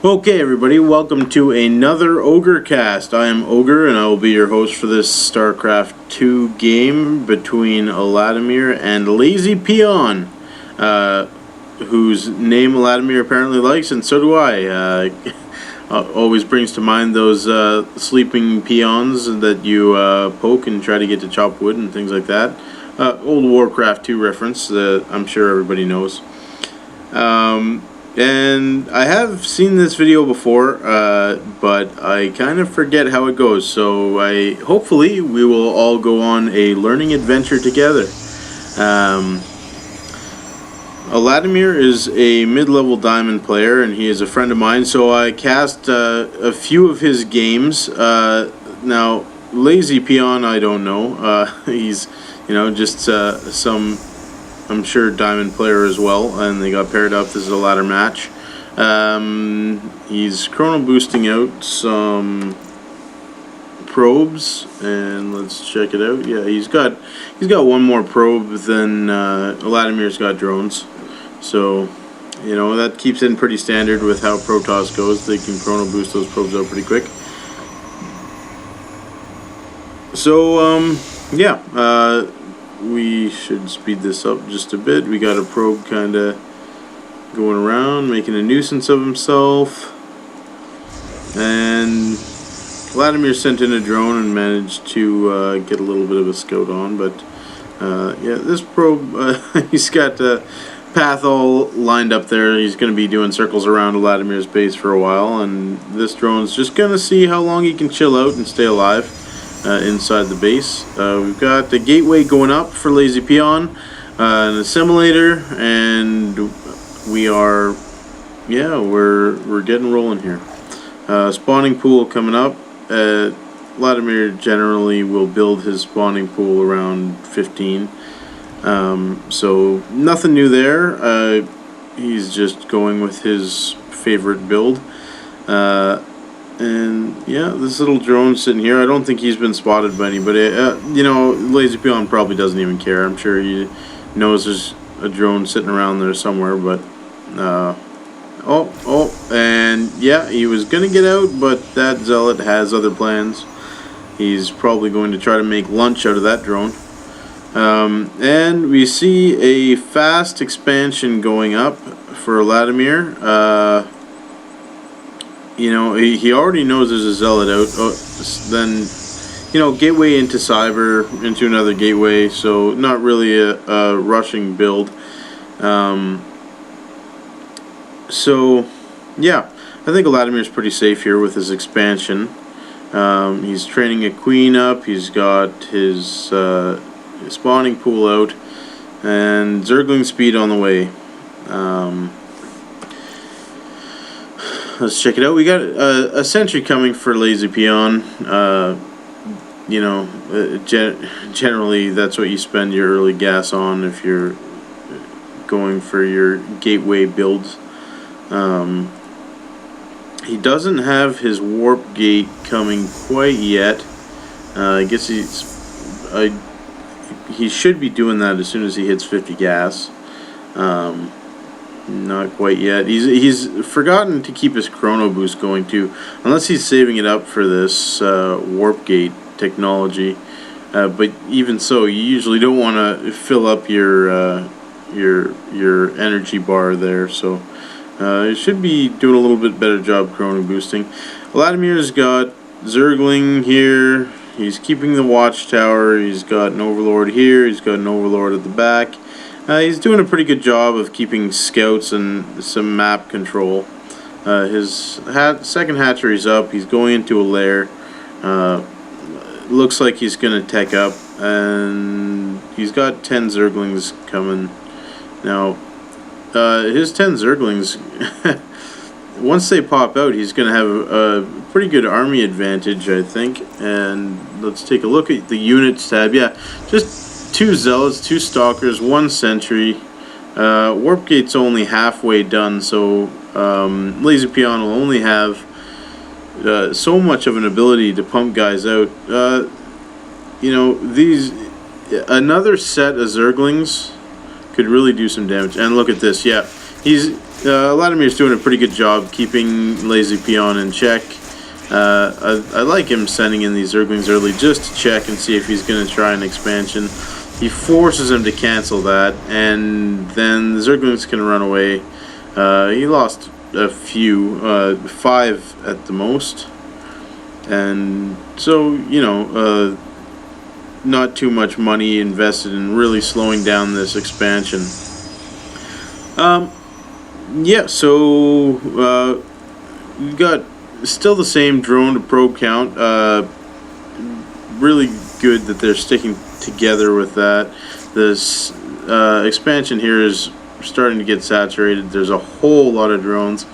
Okay, everybody, welcome to another Ogre cast. I am Ogre, and I will be your host for this StarCraft 2 game between Eladimir and Lazypeon, whose name Eladimir apparently likes, and so do I. Always brings to mind those sleeping peons that you poke and try to get to chop wood and things like that. Old Warcraft 2 reference that I'm sure everybody knows. And I have seen this video before, but I kind of forget how it goes, so hopefully we will all go on a learning adventure together. Eladimir is a mid-level diamond player, and he is a friend of mine, so I cast a few of his games. Now, Lazypeon, I don't know. He's, just some, I'm sure, diamond player as well, and they got paired up. This is a ladder match. He's chrono boosting out some probes, and let's check it out. Yeah, he's got one more probe than Eladimir's got drones, so that keeps it pretty standard with how Protoss goes. They can chrono boost those probes out pretty quick. So yeah. We should speed this up just a bit. We got a probe kind of going around, making a nuisance of himself. And Eladimir sent in a drone and managed to get a little bit of a scout on. But yeah, this probe, he's got the path all lined up there. He's going to be doing circles around Eladimir's base for a while. And this drone's just going to see how long he can chill out and stay alive. Inside the base. We've got the gateway going up for Lazypeon, an assimilator, and we are, yeah, we're getting rolling here. Spawning pool coming up. Eladimir generally will build his spawning pool around 15. So nothing new there. He's just going with his favorite build. And yeah, this little drone sitting here, I don't think he's been spotted by anybody. Lazypeon probably doesn't even care. I'm sure he knows there's a drone sitting around there somewhere, but and yeah, he was gonna get out, but that zealot has other plans. He's probably going to try to make lunch out of that drone. And we see a fast expansion going up for Eladimir. He already knows there's a zealot out. Then, gateway into cyber, into another gateway, so not really a rushing build. So, yeah, I think Eladimir's pretty safe here with his expansion. He's training a queen up, he's got his spawning pool out, and Zergling speed on the way. Let's check it out. We got a sentry coming for Lazypeon. Generally that's what you spend your early gas on if you're going for your gateway builds. He doesn't have his warp gate coming quite yet. I guess he should be doing that as soon as he hits 50 gas. Not quite yet. He's forgotten to keep his chrono boost going too, unless he's saving it up for this warp gate technology. But even so, you usually don't want to fill up your energy bar there. So you should be doing a little bit better job chrono boosting. Eladimir's got Zergling here. He's keeping the watchtower. He's got an overlord here. He's got an overlord at the back. He's doing a pretty good job of keeping scouts and some map control. His second hatchery's up. He's going into a lair. Looks like he's going to tech up. And he's got 10 Zerglings coming. Now, his 10 Zerglings, once they pop out, he's going to have a pretty good army advantage, I think. And let's take a look at the units tab. Yeah, just 2 zealots, 2 stalkers, 1 sentry. Warp gate's only halfway done, so Lazypeon will only have so much of an ability to pump guys out. Another set of Zerglings could really do some damage. And look at this, yeah, Eladimir's doing a pretty good job keeping Lazypeon in check. I like him sending in these Zerglings early just to check and see if he's going to try an expansion. He forces him to cancel that, and then the Zerglings can run away. He lost a few, 5 at the most. And so, you know, not too much money invested in really slowing down this expansion. Yeah, so we've got still the same drone to probe count. Really good that they're sticking together with that. This expansion here is starting to get saturated. There's a whole lot of drones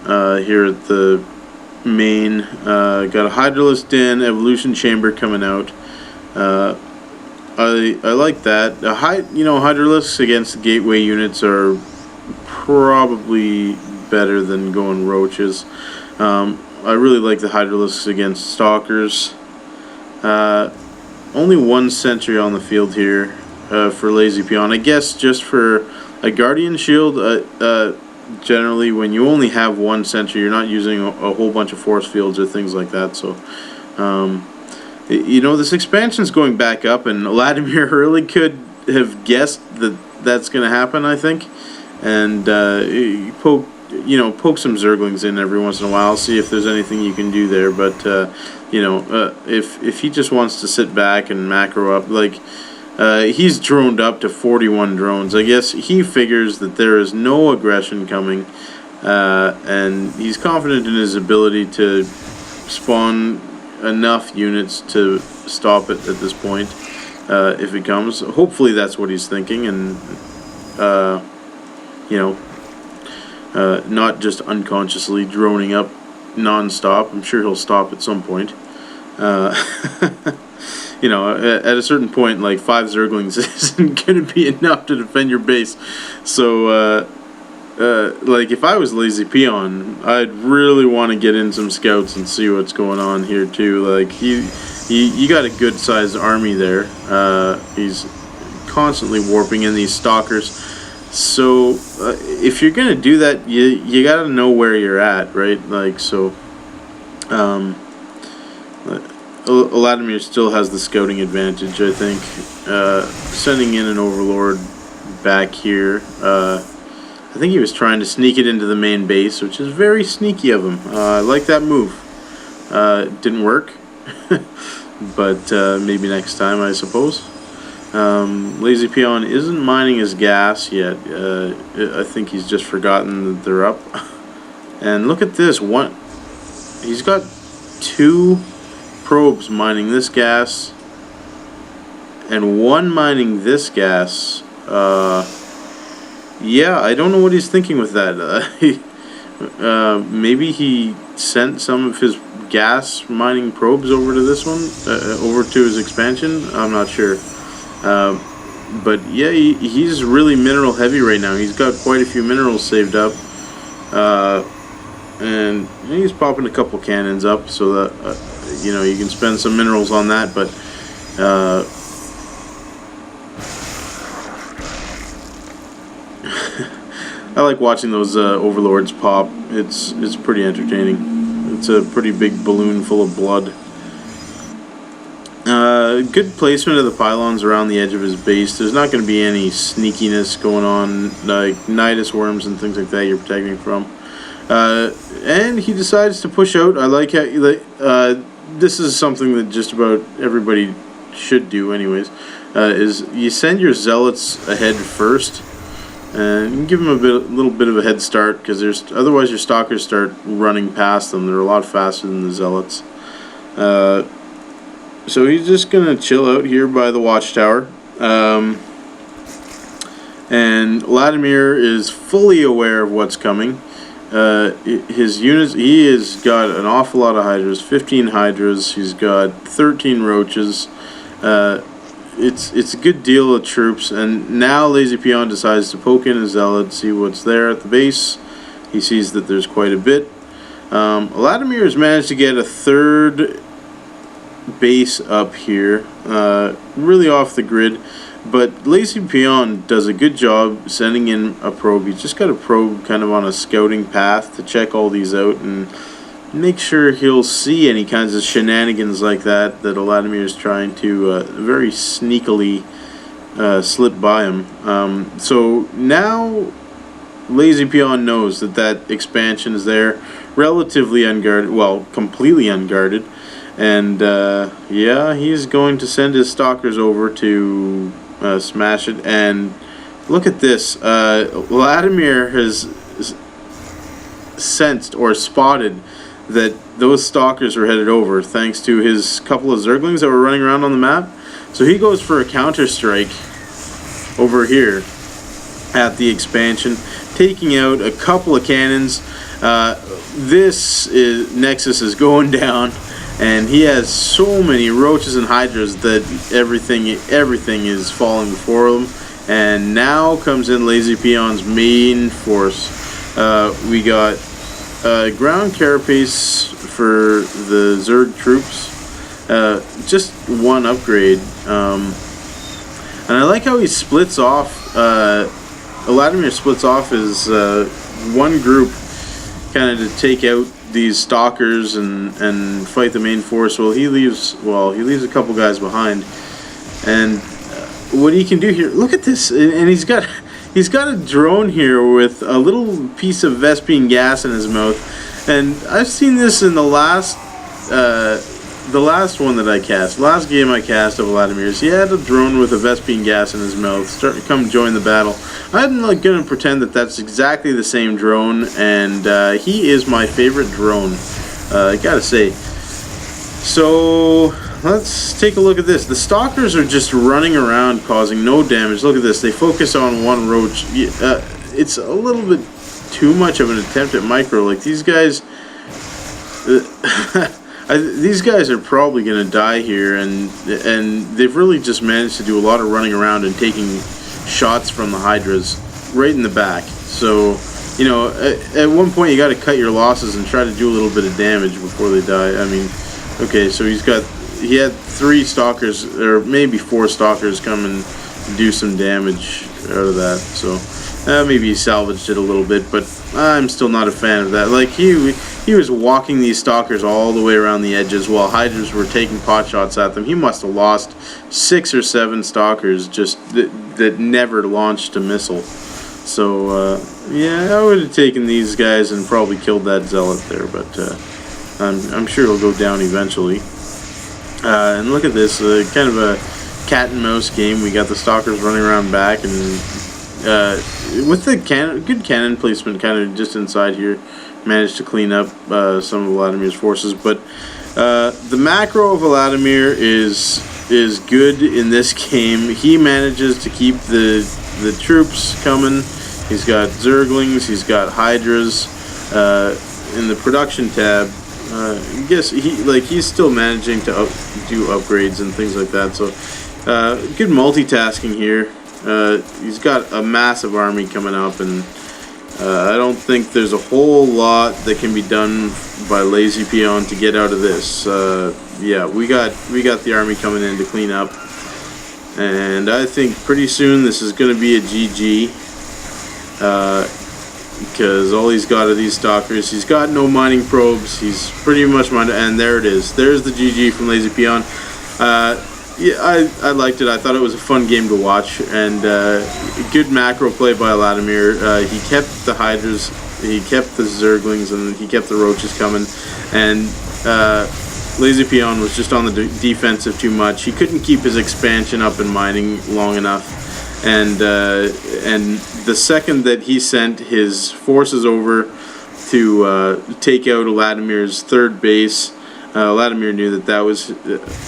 here at the main. Got a Hydralisk Den, Evolution Chamber coming out. I like that. You know, Hydralisks against the gateway units are probably better than going roaches. I really like the Hydralisks against stalkers. Only 1 sentry on the field here for Lazypeon. I guess just for a Guardian Shield, generally when you only have 1 sentry, you're not using a whole bunch of force fields or things like that. So, you know, this expansion's going back up, and Eladimir really could have guessed that that's going to happen, I think. And poke some Zerglings in every once in a while, see if there's anything you can do there. But you know, if he just wants to sit back and macro up, like he's droned up to 41 drones. I guess he figures that there is no aggression coming, and he's confident in his ability to spawn enough units to stop it at this point if it comes. Hopefully that's what he's thinking, and you know, not just unconsciously droning up non-stop. I'm sure he'll stop at some point. You know, at a certain point, like 5 Zerglings isn't going to be enough to defend your base. So, like, if I was Lazypeon, I'd really want to get in some scouts and see what's going on here too. Like, you got a good-sized army there. He's constantly warping in these stalkers. So if you're gonna do that, you gotta know where you're at, right? Like, so Eladimir still has the scouting advantage, I think. Sending in an Overlord back here. I think he was trying to sneak it into the main base, which is very sneaky of him. I like that move. It didn't work, but maybe next time, I suppose. Lazypeon isn't mining his gas yet. I think he's just forgotten that they're up. And look at this. He's got 2 probes mining this gas and 1 mining this gas. Yeah, I don't know what he's thinking with that. Maybe he sent some of his gas mining probes over to this one, over to his expansion. I'm not sure. But yeah, he's really mineral heavy right now. He's got quite a few minerals saved up, and he's popping a couple cannons up so that you know, you can spend some minerals on that. But I like watching those overlords pop. It's pretty entertaining. It's a pretty big balloon full of blood. Good placement of the pylons around the edge of his base. There's not going to be any sneakiness going on, like Nidus worms and things like that you're protecting from. And he decides to push out. I like how this is something that just about everybody should do anyways, is you send your zealots ahead first, and you can give them a little bit of a head start, because otherwise your stalkers start running past them. They're a lot faster than the zealots. So he's just going to chill out here by the watchtower. And Eladimir is fully aware of what's coming. His units, he has got an awful lot of hydras, 15 hydras. He's got 13 roaches. It's a good deal of troops. And now Lazypeon decides to poke in a zealot, see what's there at the base. He sees that there's quite a bit. Eladimir has managed to get a 3rd base up here, really off the grid. But Lazypeon does a good job sending in a probe. He's just got a probe kind of on a scouting path to check all these out and make sure he'll see any kinds of shenanigans like that Eladimir is trying to very sneakily slip by him. So now Lazypeon knows that expansion is there, relatively unguarded, well, completely unguarded, and yeah, he's going to send his stalkers over to smash it. And look at this, Eladimir has sensed or spotted that those stalkers were headed over thanks to his couple of Zerglings that were running around on the map. So he goes for a counter strike over here at the expansion, taking out a couple of cannons. Nexus is going down, and he has so many roaches and hydras that everything is falling before him. And now comes in Lazypeon's main force. We got ground carapace for the Zerg troops, just one upgrade, and I like how he splits off. Eladimir splits off his one group kind of to take out these stalkers and fight the main force. Well, he leaves a couple guys behind. And what he can do here, look at this, and he's got a drone here with a little piece of Vespene gas in his mouth. And I've seen this in the last one that I cast. Last game I cast of Eladimir's, he had a drone with a Vespene gas in his mouth, starting to come join the battle. I'm not going to pretend that that's exactly the same drone, and he is my favorite drone, I gotta say. So let's take a look at this. The stalkers are just running around causing no damage. Look at this, they focus on one roach. It's a little bit too much of an attempt at micro. Like, these guys these guys are probably going to die here, and they've really just managed to do a lot of running around and taking shots from the hydras right in the back. So, you know, at one point you got to cut your losses and try to do a little bit of damage before they die. I mean, okay, so he had 3 stalkers, or maybe 4 stalkers come and do some damage out of that. So maybe he salvaged it a little bit, but I'm still not a fan of that. Like, he was walking these stalkers all the way around the edges while hydras were taking pot shots at them. He must have lost 6 or 7 stalkers just that never launched a missile. So yeah, I would have taken these guys and probably killed that zealot there, but I'm sure he'll go down eventually. And look at this, kind of a cat and mouse game. We got the stalkers running around back, and with the good cannon placement kind of just inside here, managed to clean up some of Eladimir's forces. But the macro of Eladimir is good in this game. He manages to keep the troops coming. He's got Zerglings, he's got hydras. In the production tab, I guess he's still managing to do upgrades and things like that. So good multitasking here. He's got a massive army coming up, and I don't think there's a whole lot that can be done by Lazypeon to get out of this. Yeah, we got the army coming in to clean up, and I think pretty soon this is going to be a GG, because all he's got are these stalkers. He's got no mining probes. He's pretty much mined, and there it is. There's the GG from Lazypeon. Yeah, I liked it. I thought it was a fun game to watch, and good macro play by Eladimir. He kept the hydras, he kept the Zerglings, and he kept the roaches coming, and Lazypeon was just on the defensive too much. He couldn't keep his expansion up and mining long enough, and the second that he sent his forces over to take out Eladimir's third base, Eladimir knew that was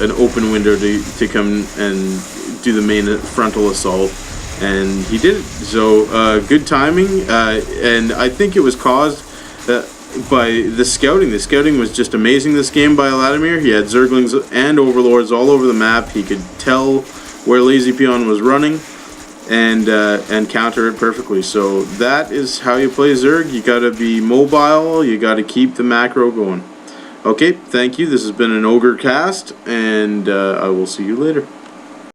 an open window to come and do the main frontal assault, and he did it. So good timing, and I think it was caused by the scouting. The scouting was just amazing this game by Eladimir. He had Zerglings and Overlords all over the map. He could tell where Lazypeon was running and counter it perfectly. So that is how you play Zerg. You got to be mobile. You got to keep the macro going. Okay, thank you. This has been an Ogre cast, and I will see you later.